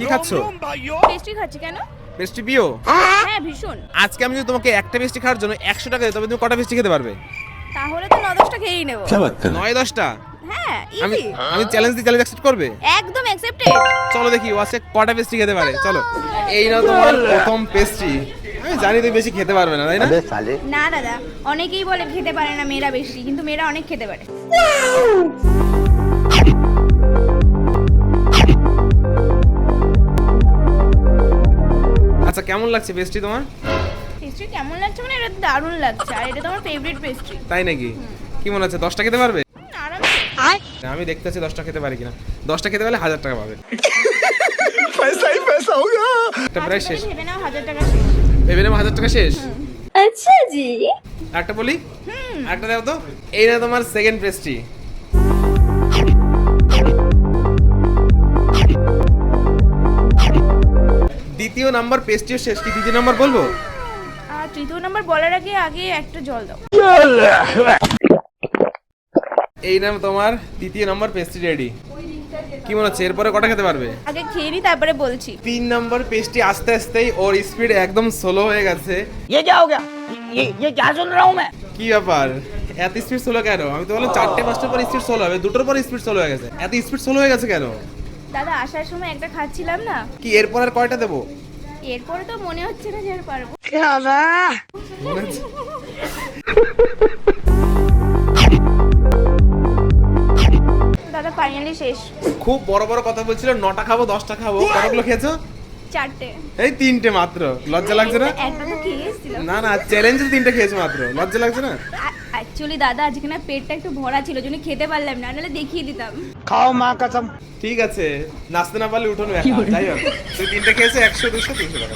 কি খাচ্ছো? পেস্ট্রি খাচ্ছি। কেন? পেস্ট্রি পিও? হ্যাঁ ভীষণ। আজকে আমি যদি তোমাকে একটা পেস্ট্রি খাওয়ার জন্য 100 টাকা দিই তবে তুমি কটা পেস্ট্রি খেতে পারবে? তাহলে তো 9-10টা খেয়েই নেব। 9-10টা? হ্যাঁ আমি ইজি। আমি চ্যালেঞ্জ অ্যাকসেপ্ট করবে? একদম অ্যাকসেপ্টেড। চলো দেখি ও আজকে কটা পেস্ট্রি খেতে পারে। চলো, এই নাও তোমার প্রথম পেস্ট্রি। আমি জানি তুমি বেশি খেতে পারবে না, তাই না? না দাদা, অনেকেই বলে খেতে পারে না মেয়েরা বেশি, কিন্তু মেয়েরা অনেক খেতে পারে। আচ্ছা, কেমন লাগছে পেস্ট্রি তোমার? পেস্ট্রি কেমন লাগছে মানে এটা দারুণ লাগছে, আর এটা তো আমার ফেভারিট পেস্ট্রি। তাই নাকি? কি মনে হচ্ছে 10টা খেতে পারবে? আরামসে। আমি দেখতে চাচ্ছি 10টা খেতে পারি কিনা। 10টা খেতে পারলে 1000 টাকা পাবে। একটা প্রায় শেষ। ভেবে নাও 1000 টাকা শেষ। ভেবে নেবো 1000 টাকা শেষ। আচ্ছা জি। একটা বলি, একটা দাও তো। এই না তোমার সেকেন্ড পেস্ট্রি। দ্বিতীয় নাম্বার পেস্ট্রিও শেষ। কি দ্বিতীয় নাম্বার বলবো? আর তৃতীয় নাম্বার বলার আগে আগে একটা জল দাও। এই নাম তোমার তৃতীয় নাম্বার পেস্ট্রি রেডি। কি মনে হচ্ছে এরপরে কটা খেতে পারবে? আগে খেয়ে নি তারপরে বলছি। 3 নাম্বার পেস্ট্রি আস্তে আস্তেই ওর স্পিড একদম স্লো হয়ে গেছে। ये क्या हो गया? ये क्या सुन रहा हूँ मैं? কি ব্যাপার, এত স্পিড স্লো কেন? আমি তো বললাম 4টে-5টার পর স্পিড স্লো হবে, 2টোর পর স্পিড স্লো হয়ে গেছে। এত স্পিড স্লো হয়ে গেছে কেন? দাদা আসার সময় একটা খাচ্ছিলাম না, কি এরপর আর কয়টা দেবো? এরপরে তো মনে হচ্ছে না যে আর পারবো। মনে হচ্ছে? দাদা ফাইনালি শেষ। খুব বড় বড় কথা বলছিল, 9টা খাবো 10টা খাবো, কতগুলো খেয়েছো? 4টে। এই 3টে মাত্র। লজ্জা লাগছে না? একটা তো খেয়ে এসেছিলাম। না না, চ্যালেঞ্জে 3টে খেয়েছো মাত্র, লজ্জা লাগছে না? অ্যাকচুয়ালি দাদা আজকে না পেটটা একটু ভরা ছিল, জন্য খেতে পারলাম না, নাহলে দেখিয়ে দিতাম। खाओ माँ कसम। ঠিক আছে, নাচতে না পারলে উঠোনো একা। যাই হোক, তুই 3টে খেয়েছো, 100, 200, 300 টাকা।